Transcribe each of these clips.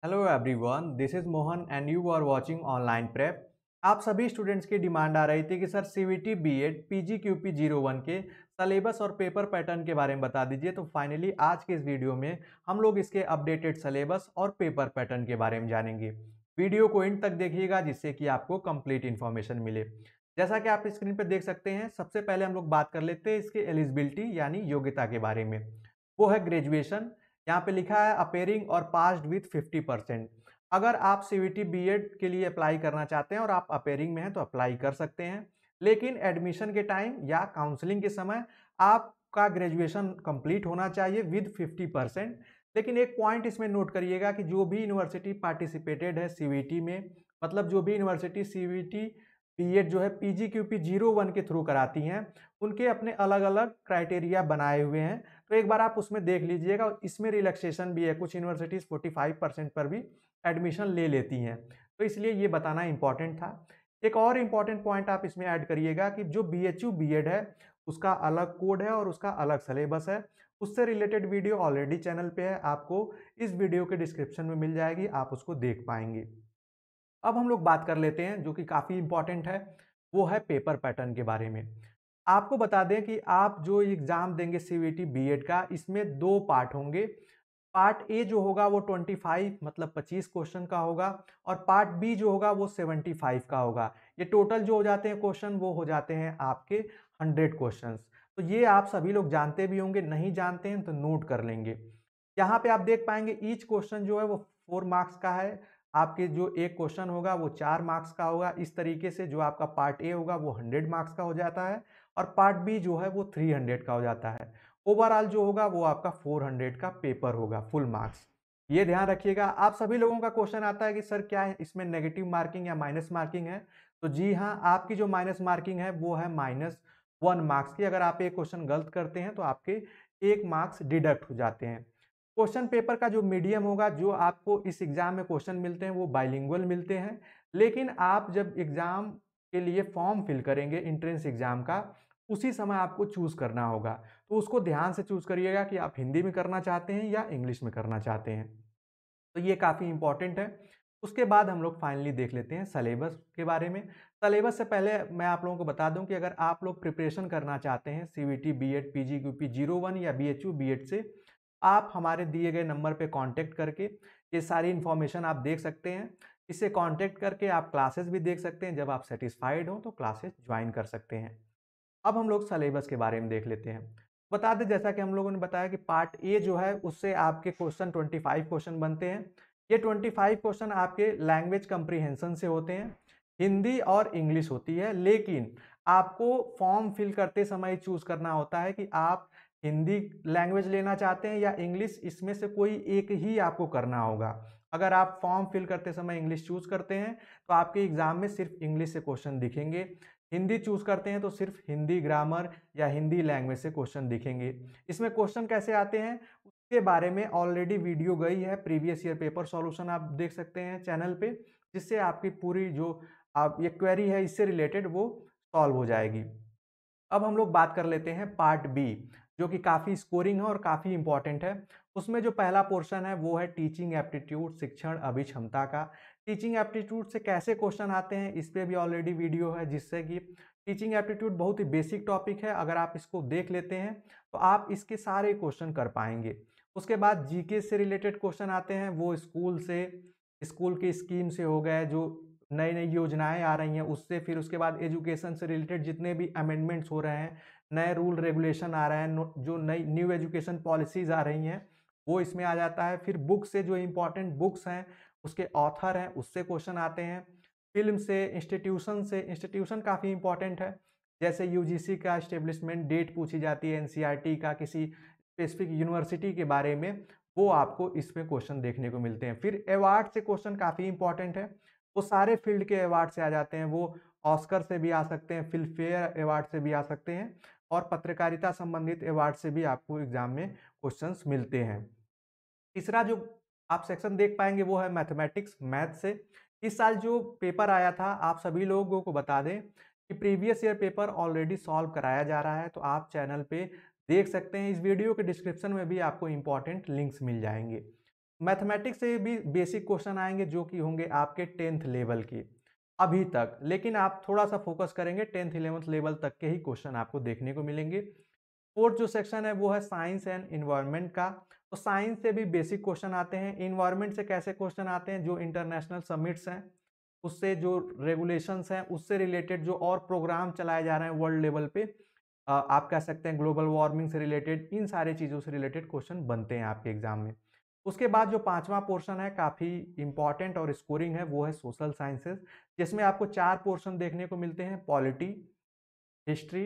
Hello everyone, this is Mohan and you are watching online prep. आप सभी students की demand आ रही थी कि सर सीवीटी बीएड पीजीक्यूपी 01 के सलेबस और पेपर पैटर्न के बारे में बता दीजिए। तो फाइनली आज के इस वीडियो में हम लोग इसके अपडेटेड सलेबस और पेपर पैटर्न के बारे में जानेंगे। वीडियो को एंड तक देखिएगा जिससे कि आपको कंप्लीट इन्फॉर्मेशन मिले। जैसा कि आप स्क्रीन पर देख सकते हैं, सबसे पहले हम लोग बात कर लेते हैं इसके एलिजिबिलिटी यानी योग्यता के बारे में। वो है ग्रेजुएशन। यहाँ पे लिखा है अपेयरिंग और पास्ड विथ 50%। अगर आप सीवीटी बीएड के लिए अप्लाई करना चाहते हैं और आप अपेयरिंग में हैं तो अप्लाई कर सकते हैं, लेकिन एडमिशन के टाइम या काउंसलिंग के समय आपका ग्रेजुएशन कंप्लीट होना चाहिए विद 50%। लेकिन एक पॉइंट इसमें नोट करिएगा कि जो भी यूनिवर्सिटी पार्टिसिपेटेड है सीवीटी में, मतलब जो भी यूनिवर्सिटी सीवीटी बीएड जो है पीजीक्यूपी 01 के थ्रू कराती हैं, उनके अपने अलग अलग क्राइटेरिया बनाए हुए हैं। तो एक बार आप उसमें देख लीजिएगा। इसमें रिलैक्सेशन भी है, कुछ यूनिवर्सिटीज़ 45% पर भी एडमिशन ले लेती हैं, तो इसलिए ये बताना इंपॉर्टेंट था। एक और इम्पॉर्टेंट पॉइंट आप इसमें ऐड करिएगा कि जो बीएचयू बीएड है उसका अलग कोड है और उसका अलग सिलेबस है। उससे रिलेटेड वीडियो ऑलरेडी चैनल पे है, आपको इस वीडियो के डिस्क्रिप्शन में मिल जाएगी, आप उसको देख पाएंगे। अब हम लोग बात कर लेते हैं जो कि काफ़ी इंपॉर्टेंट है, वो है पेपर पैटर्न के बारे में। आपको बता दें कि आप जो एग्ज़ाम देंगे सीवीटी बीएड का, इसमें दो पार्ट होंगे। पार्ट ए जो होगा वो 25 मतलब 25 क्वेश्चन का होगा, और पार्ट बी जो होगा वो 75 का होगा। ये टोटल जो हो जाते हैं क्वेश्चन वो हो जाते हैं आपके 100 क्वेश्चंस। तो ये आप सभी लोग जानते भी होंगे, नहीं जानते हैं तो नोट कर लेंगे। यहाँ पे आप देख पाएंगे ईच क्वेश्चन जो है वो 4 मार्क्स का है। आपके जो एक क्वेश्चन होगा वो 4 मार्क्स का होगा। इस तरीके से जो आपका पार्ट ए होगा वो 100 मार्क्स का हो जाता है, और पार्ट बी जो है वो 300 का हो जाता है। ओवरऑल जो होगा वो आपका 400 का पेपर होगा, फुल मार्क्स। ये ध्यान रखिएगा। आप सभी लोगों का क्वेश्चन आता है कि सर क्या है इसमें नेगेटिव मार्किंग या माइनस मार्किंग है? तो जी हाँ, आपकी जो माइनस मार्किंग है वो है -1 मार्क्स की। अगर आप एक क्वेश्चन गलत करते हैं तो आपके 1 मार्क्स डिडक्ट हो जाते हैं। क्वेश्चन पेपर का जो मीडियम होगा, जो आपको इस एग्जाम में क्वेश्चन मिलते हैं वो बाइलिंगुअल मिलते हैं। लेकिन आप जब एग्जाम के लिए फॉर्म फिल करेंगे एंट्रेंस एग्जाम का, उसी समय आपको चूज करना होगा। तो उसको ध्यान से चूज करिएगा कि आप हिंदी में करना चाहते हैं या इंग्लिश में करना चाहते हैं। तो ये काफ़ी इंपॉर्टेंट है। उसके बाद हम लोग फाइनली देख लेते हैं सलेबस के बारे में। सलेबस से पहले मैं आप लोगों को बता दूं कि अगर आप लोग प्रिपरेशन करना चाहते हैं सीवीटी बीएड पीजीक्यूपी 01 या बीएचयू बीएड से, आप हमारे दिए गए नंबर पे कांटेक्ट करके ये सारी इन्फॉर्मेशन आप देख सकते हैं। इससे कांटेक्ट करके आप क्लासेस भी देख सकते हैं। जब आप सेटिस्फाइड हो तो क्लासेस ज्वाइन कर सकते हैं। अब हम लोग सिलेबस के बारे में देख लेते हैं। बता दें, जैसा कि हम लोगों ने बताया कि पार्ट ए जो है उससे आपके क्वेश्चन 25 क्वेश्चन बनते हैं। ये 25 क्वेश्चन आपके लैंग्वेज कंप्रीहेंशन से होते हैं। हिंदी और इंग्लिश होती है, लेकिन आपको फॉर्म फिल करते समय चूज करना होता है कि आप हिंदी लैंग्वेज लेना चाहते हैं या इंग्लिश, इसमें से कोई एक ही आपको करना होगा। अगर आप फॉर्म फिल करते समय इंग्लिश चूज करते हैं तो आपके एग्जाम में सिर्फ इंग्लिश से क्वेश्चन दिखेंगे। हिंदी चूज करते हैं तो सिर्फ हिंदी ग्रामर या हिंदी लैंग्वेज से क्वेश्चन दिखेंगे। इसमें क्वेश्चन कैसे आते हैं उसके बारे में ऑलरेडी वीडियो गई है, प्रीवियस ईयर पेपर सॉल्यूशन आप देख सकते हैं चैनल पे, जिससे आपकी पूरी जो आप ये क्वेरी है इससे रिलेटेड वो सॉल्व हो जाएगी। अब हम लोग बात कर लेते हैं पार्ट बी, जो कि काफ़ी स्कोरिंग है और काफ़ी इंपॉर्टेंट है। उसमें जो पहला पोर्शन है वो है टीचिंग एप्टीट्यूड, शिक्षण अभिक्षमता का। टीचिंग एप्टीट्यूड से कैसे क्वेश्चन आते हैं इस पे भी ऑलरेडी वीडियो है, जिससे कि टीचिंग एप्टीट्यूड बहुत ही बेसिक टॉपिक है। अगर आप इसको देख लेते हैं तो आप इसके सारे क्वेश्चन कर पाएंगे। उसके बाद जीके से रिलेटेड क्वेश्चन आते हैं, वो स्कूल से, स्कूल की स्कीम से हो गए, जो नई नई योजनाएं आ रही हैं उससे। फिर उसके बाद एजुकेशन से रिलेटेड जितने भी अमेंडमेंट्स हो रहे हैं, नए रूल रेगुलेशन आ रहे हैं, जो नई न्यू एजुकेशन पॉलिसीज आ रही हैं, वो इसमें आ जाता है। फिर बुक से जो इंपॉर्टेंट बुक्स हैं, उसके ऑथर हैं, उससे क्वेश्चन आते हैं। फिल्म से, इंस्टीट्यूशन काफ़ी इंपॉर्टेंट है। जैसे यूजीसी का इस्टेब्लिशमेंट डेट पूछी जाती है, एनसीईआरटी का किसी स्पेसिफिक यूनिवर्सिटी के बारे में, वो आपको इसमें क्वेश्चन देखने को मिलते हैं। फिर अवार्ड से क्वेश्चन काफ़ी इंपॉर्टेंट है। वो सारे फील्ड के अवार्ड से आ जाते हैं। वो ऑस्कर से भी आ सकते हैं, फिल्म फेयर अवार्ड से भी आ सकते हैं, और पत्रकारिता संबंधित अवार्ड से भी आपको एग्जाम में क्वेश्चंस मिलते हैं। तीसरा जो आप सेक्शन देख पाएंगे वो है मैथमेटिक्स, मैथ से। इस साल जो पेपर आया था, आप सभी लोगों को बता दें कि previous year paper already solve कराया जा रहा है, तो आप चैनल पे देख सकते हैं। इस वीडियो के डिस्क्रिप्शन में भी आपको इंपॉर्टेंट लिंक्स मिल जाएंगे। मैथमेटिक्स से भी बेसिक क्वेश्चन आएंगे जो कि होंगे आपके 10th लेवल के अभी तक, लेकिन आप थोड़ा सा फोकस करेंगे 10th 11th लेवल तक के ही क्वेश्चन आपको देखने को मिलेंगे। फोर्थ जो सेक्शन है वो है साइंस एंड इन्वायरमेंट का। तो साइंस से भी बेसिक क्वेश्चन आते हैं। इन्वायरमेंट से कैसे क्वेश्चन आते हैं, जो इंटरनेशनल समिट्स हैं उससे, जो रेगुलेशंस हैं उससे रिलेटेड, जो और प्रोग्राम चलाए जा रहे हैं वर्ल्ड लेवल पे, आप कह सकते हैं ग्लोबल वार्मिंग से रिलेटेड, इन सारी चीज़ों से रिलेटेड क्वेश्चन बनते हैं आपके एग्जाम में। उसके बाद जो पांचवा पोर्शन है काफ़ी इंपॉर्टेंट और स्कोरिंग है, वो है सोशल साइंसेस, जिसमें आपको 4 पोर्शन देखने को मिलते हैं, पॉलिटी, हिस्ट्री,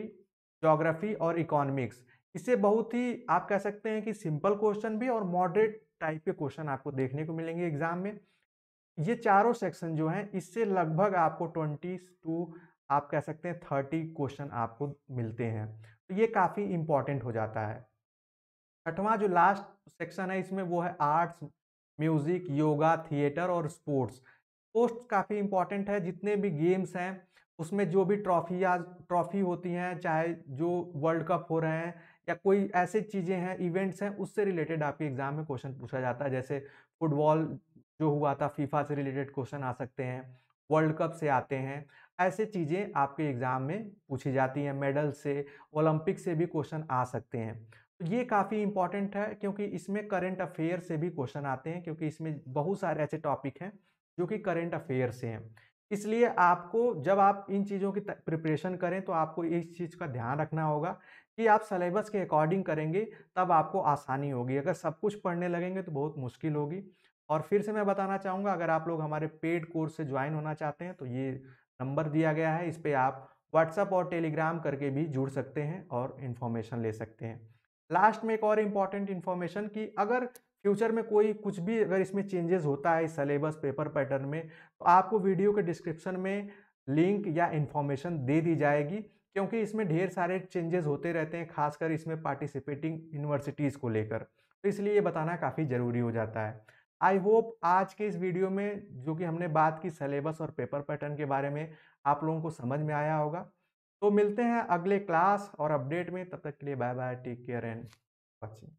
ज्योग्राफी और इकोनॉमिक्स। इससे बहुत ही आप कह सकते हैं कि सिंपल क्वेश्चन भी और मॉडरेट टाइप के क्वेश्चन आपको देखने को मिलेंगे एग्जाम में। ये चारों सेक्शन जो हैं इससे लगभग आपको 20 टू आप कह सकते हैं 30 क्वेश्चन आपको मिलते हैं, तो ये काफ़ी इंपॉर्टेंट हो जाता है। छठवां जो लास्ट सेक्शन है इसमें वो है आर्ट्स, म्यूजिक, योगा, थिएटर और स्पोर्ट्स। स्पोर्ट्स काफ़ी इंपॉर्टेंट है, जितने भी गेम्स हैं उसमें जो भी ट्रॉफी होती हैं, चाहे जो वर्ल्ड कप हो रहे हैं या कोई ऐसी चीज़ें हैं, इवेंट्स हैं, उससे रिलेटेड आपके एग्जाम में क्वेश्चन पूछा जाता है। जैसे फुटबॉल जो हुआ था, फीफा से रिलेटेड क्वेश्चन आ सकते हैं, वर्ल्ड कप से आते हैं, ऐसे चीज़ें आपके एग्जाम में पूछी जाती हैं। मेडल से, ओलंपिक से भी क्वेश्चन आ सकते हैं। तो ये काफ़ी इंपॉर्टेंट है क्योंकि इसमें करंट अफेयर से भी क्वेश्चन आते हैं, क्योंकि इसमें बहुत सारे ऐसे टॉपिक हैं जो कि करंट अफेयर से हैं। इसलिए आपको जब आप इन चीज़ों की प्रिपरेशन करें तो आपको इस चीज़ का ध्यान रखना होगा कि आप सिलेबस के अकॉर्डिंग करेंगे, तब आपको आसानी होगी। अगर सब कुछ पढ़ने लगेंगे तो बहुत मुश्किल होगी। और फिर से मैं बताना चाहूँगा, अगर आप लोग हमारे पेड कोर्स से ज्वाइन होना चाहते हैं तो ये नंबर दिया गया है, इस पे आप व्हाट्सएप और टेलीग्राम करके भी जुड़ सकते हैं और इन्फॉर्मेशन ले सकते हैं। लास्ट में एक और इम्पॉर्टेंट इन्फॉर्मेशन कि अगर फ्यूचर में कोई कुछ भी अगर इसमें चेंजेस होता है इस सिलेबस पेपर पैटर्न में, तो आपको वीडियो के डिस्क्रिप्शन में लिंक या इन्फॉर्मेशन दे दी जाएगी, क्योंकि इसमें ढेर सारे चेंजेस होते रहते हैं, खासकर इसमें पार्टिसिपेटिंग यूनिवर्सिटीज़ को लेकर, तो इसलिए ये बताना काफ़ी ज़रूरी हो जाता है। आई होप आज के इस वीडियो में जो कि हमने बात की सिलेबस और पेपर पैटर्न के बारे में, आप लोगों को समझ में आया होगा। तो मिलते हैं अगले क्लास और अपडेट में, तब तक के लिए bye bye, take care and watching.